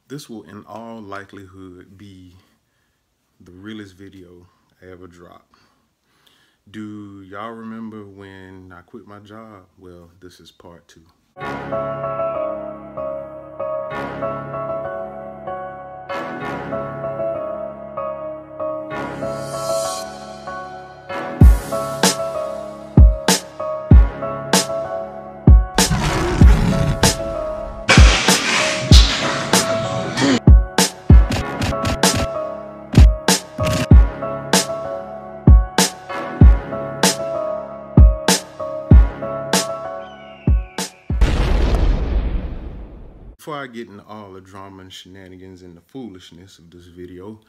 This will in all likelihood be the realest video I ever dropped. Do y'all remember when I quit my job? Well, this is part 2. Before I get into all the drama and shenanigans and the foolishness of this video,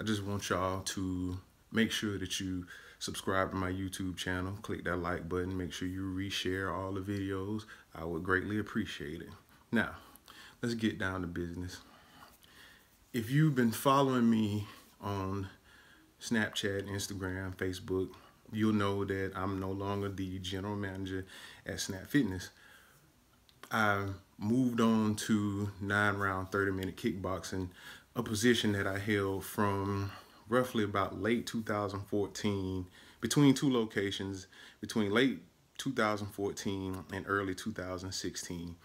I just want y'all to make sure that you subscribe to my YouTube channel, click that like button, make sure you reshare all the videos. I would greatly appreciate it. Now, let's get down to business. If you've been following me on Snapchat, Instagram, Facebook, you'll know that I'm no longer the general manager at Snap Fitness. I moved on to 9-round 30-minute kickboxing, a position that I held from roughly about late 2014, between two locations, between late 2014 and early 2016.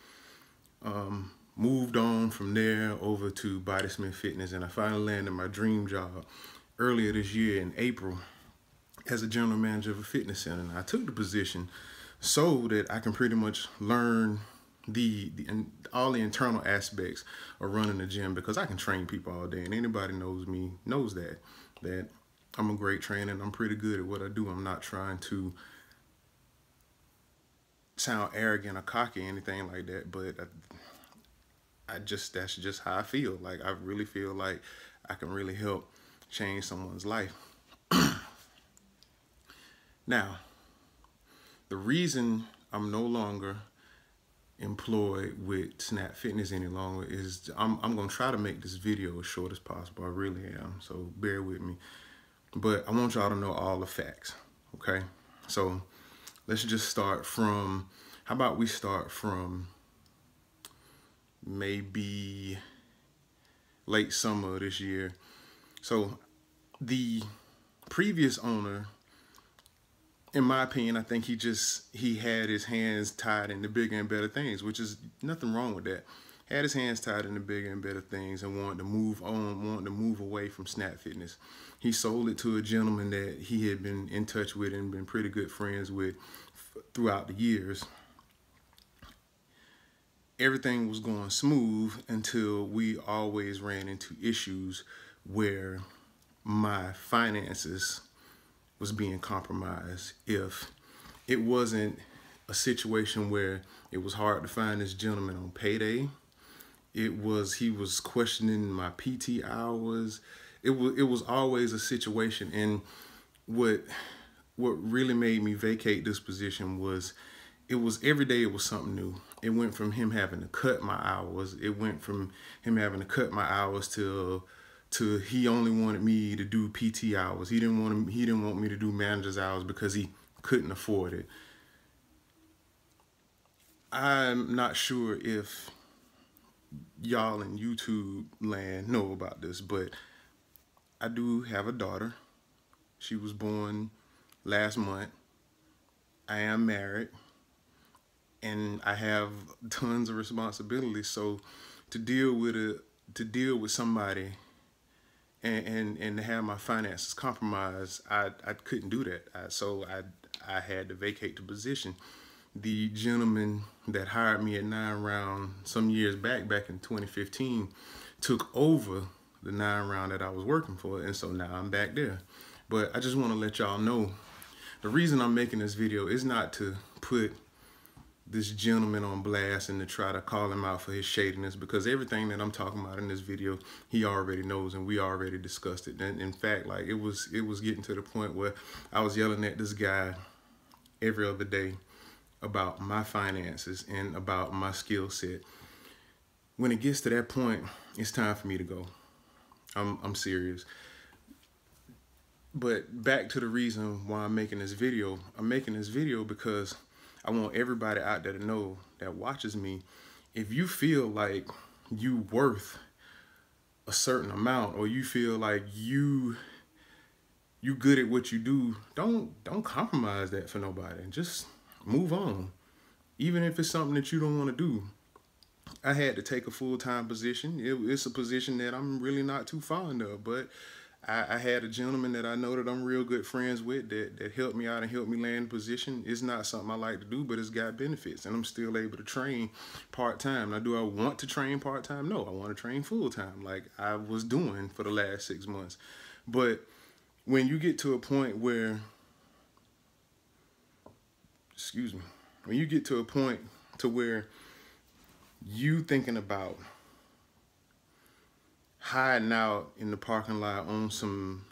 Moved on from there over to Bodysmith Fitness, and I finally landed my dream job earlier this year in April as a general manager of a fitness center. And I took the position so that I can pretty much learn all the internal aspects of running a gym, because I can train people all day, and anybody knows me knows that I'm a great trainer and I'm pretty good at what I do. I'm not trying to sound arrogant or cocky or anything like that, but that's just how I feel. Like, I really feel like I can really help change someone's life. Now, the reason I'm no longer employed with Snap Fitness any longer is I'm gonna try to make this video as short as possible. I really am, so bear with me. But I want y'all to know all the facts, okay? So let's just start from, how about we start from maybe late summer of this year. So the previous owner, in my opinion, I think he had his hands tied into bigger and better things, which is nothing wrong with that. Had his hands tied into bigger and better things and wanted to move on, wanted to move away from Snap Fitness. He sold it to a gentleman that he had been in touch with and been pretty good friends with throughout the years. Everything was going smooth until we always ran into issues where my finances was being compromised. If it wasn't a situation where it was hard to find this gentleman on payday, he was questioning my PT hours. It was always a situation. And what really made me vacate this position was, it was every day it was something new. It went from him having to cut my hours. It went from him having to cut my hours to he only wanted me to do PT hours. He didn't want me to do manager's hours because he couldn't afford it. I'm not sure if y'all in YouTube land know about this, but I do have a daughter. She was born last month. I am married, and I have tons of responsibilities. So to deal with somebody and to have my finances compromised, I couldn't do that. So I had to vacate the position. The gentleman that hired me at 9-round some years back in 2015 took over the 9-round that I was working for, and so now I'm back there. But I just want to let y'all know, the reason I'm making this video is not to put this gentleman on blast and to try to call him out for his shadiness, because everything that I'm talking about in this video, he already knows and we already discussed it. And in fact, like, it was getting to the point where I was yelling at this guy every other day about my finances and about my skill set. When it gets to that point, it's time for me to go. I'm serious. But back to the reason why I'm making this video. I'm making this video because I want everybody out there to know that watches me, if you feel like you worth a certain amount, or you feel like you good at what you do, don't compromise that for nobody. Just move on. Even if it's something that you don't want to do. I had to take a full-time position. It's a position that I'm really not too fond of, but I had a gentleman that I know that I'm real good friends with that helped me out and helped me land a position. It's not something I like to do, but it's got benefits, and I'm still able to train part-time. Now, do I want to train part-time? No, I want to train full-time like I was doing for the last 6 months. But when you get to a point where, when you get to a point to where you thinking about hiding out in the parking lot on some,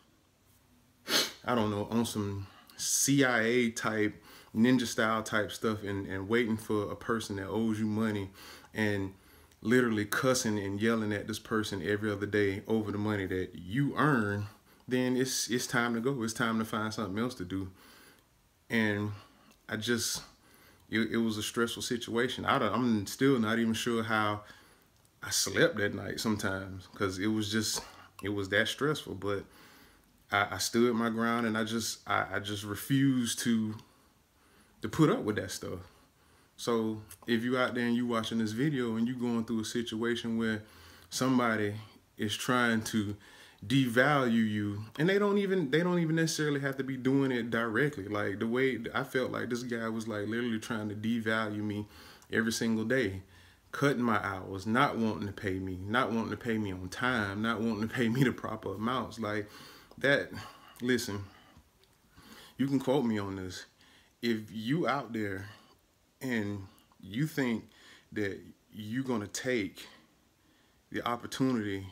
I don't know, on some CIA type, ninja style type stuff, and waiting for a person that owes you money and literally cussing and yelling at this person every other day over the money that you earn, then it's time to go. It's time to find something else to do. And it was a stressful situation. I'm still not even sure how I slept that night sometimes, because it was that stressful. But I stood my ground, and I just refused to put up with that stuff. So if you out there and you watching this video and you going through a situation where somebody is trying to devalue you, and they don't even necessarily have to be doing it directly. Like the way I felt like this guy was like literally trying to devalue me every single day, cutting my hours, not wanting to pay me on time, not wanting to pay me the proper amounts. Like that, listen, you can quote me on this. If you out there and you think that you're gonna take the opportunity,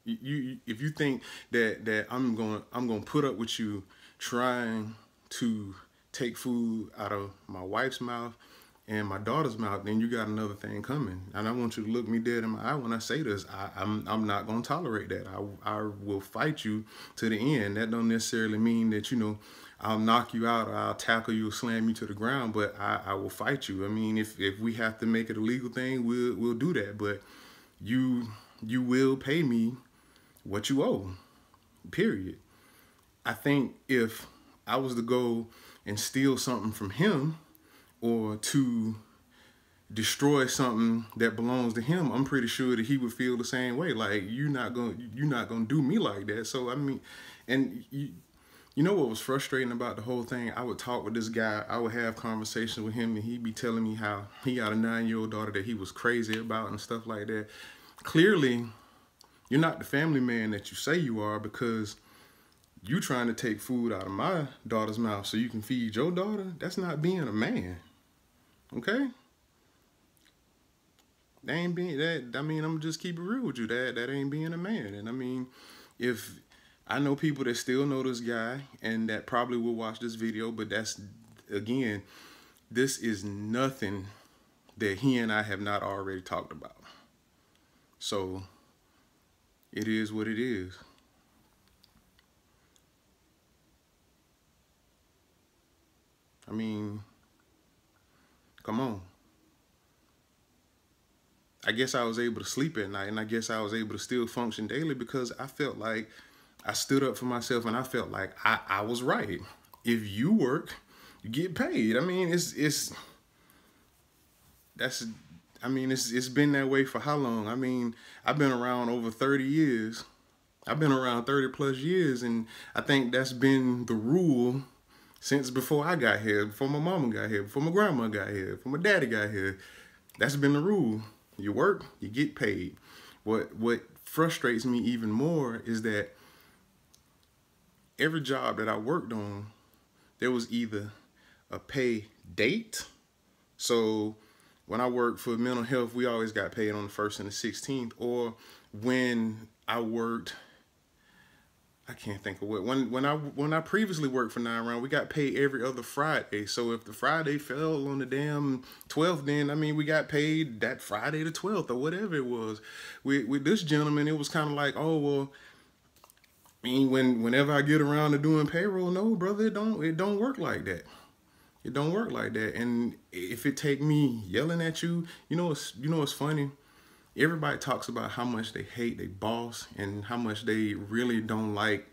if you think that I'm gonna put up with you trying to take food out of my wife's mouth and my daughter's mouth, then you got another thing coming. And I want you to look me dead in my eye when I say this. I'm not gonna tolerate that. I will fight you to the end. That don't necessarily mean that, you know, I'll knock you out or I'll tackle you or slam you to the ground, but I will fight you. I mean, if we have to make it a legal thing, we'll do that. But you will pay me what you owe, period. I think if I was to go and steal something from him or to destroy something that belongs to him, I'm pretty sure that he would feel the same way. Like, you're not gonna do me like that. So I mean, and you know what was frustrating about the whole thing? I would talk with this guy, I would have conversations with him, and he'd be telling me how he got a 9-year-old daughter that he was crazy about and stuff like that. Clearly, you're not the family man that you say you are, because you trying to take food out of my daughter's mouth so you can feed your daughter. That's not being a man. Okay? That ain't being that. I mean, I'm just keep it real with you. That ain't being a man. And I mean, if I know people that still know this guy and that probably will watch this video, but that's, again, this is nothing that he and I have not already talked about. So it is what it is. I mean, come on. I guess I was able to sleep at night, and I guess I was able to still function daily because I felt like I stood up for myself, and I felt like I was right. If you work, you get paid. I mean, it's been that way for how long? I mean, I've been around over 30 years. I've been around 30 plus years, and I think that's been the rule since before I got here, before my mama got here, before my grandma got here, before my daddy got here. That's been the rule. You work, you get paid. What frustrates me even more is that every job that I worked on, there was either a pay date. So when I worked for mental health, we always got paid on the 1st and the 16th. Or when I worked, I can't think of what, when I previously worked for 9 Round, we got paid every other Friday. So if the Friday fell on the damn 12th, then I mean, we got paid that Friday the 12th or whatever it was. With this gentleman, it was kind of like, oh, well, I mean, whenever I get around to doing payroll, no, brother, it don't work like that. It don't work like that. And if it take me yelling at you, you know what's funny? Everybody talks about how much they hate their boss and how much they really don't like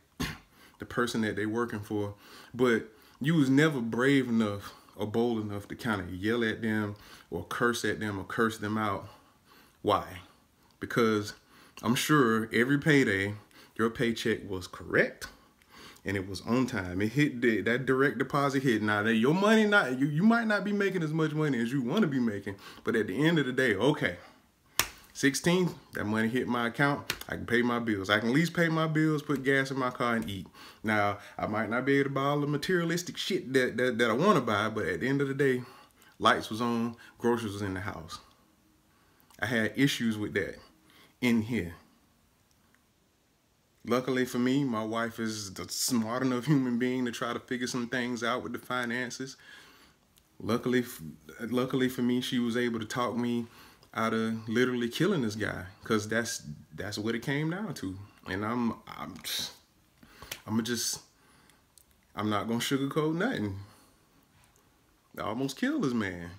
the person that they're working for. But you was never brave enough or bold enough to kind of yell at them or curse at them or curse them out. Why? Because I'm sure every payday your paycheck was correct and it was on time. It hit that direct deposit hit. Now that your money you might not be making as much money as you want to be making, but at the end of the day, okay, 16th, that money hit my account. I can pay my bills. I can at least pay my bills, put gas in my car, and eat. Now, I might not be able to buy all the materialistic shit that I want to buy, but at the end of the day, lights was on, groceries was in the house. I had issues with that in here. Luckily for me, my wife is the smart enough human being to try to figure some things out with the finances. Luckily for me, she was able to talk me out of literally killing this guy, because that's what it came down to. And I'm not gonna sugarcoat nothing. I almost killed this man.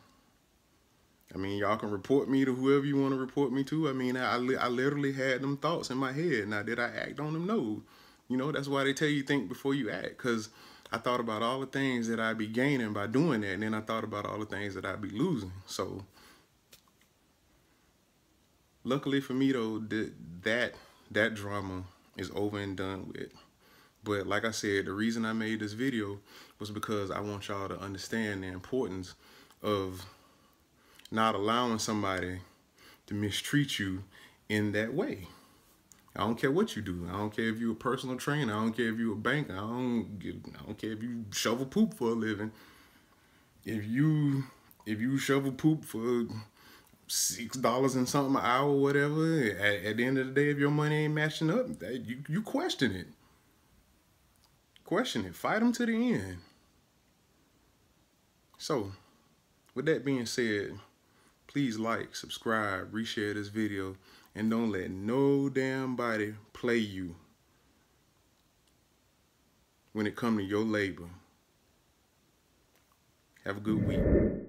I mean, y'all can report me to whoever you want to report me to. I mean, I literally had them thoughts in my head. Now, did I act on them? No. You know, that's why they tell you think before you act, because I thought about all the things that I'd be gaining by doing that, and then I thought about all the things that I'd be losing. So luckily for me, though, that drama is over and done with. But like I said, the reason I made this video was because I want y'all to understand the importance of not allowing somebody to mistreat you in that way. I don't care what you do. I don't care if you're a personal trainer. I don't care if you're a banker. I don't care if you shovel poop for a living. If you shovel poop for $6 and something an hour, whatever, at the end of the day, if your money ain't matching up, you question it. Question it. Fight them to the end. So, with that being said, please like, subscribe, reshare this video, and don't let no damn body play you when it comes to your labor. Have a good week.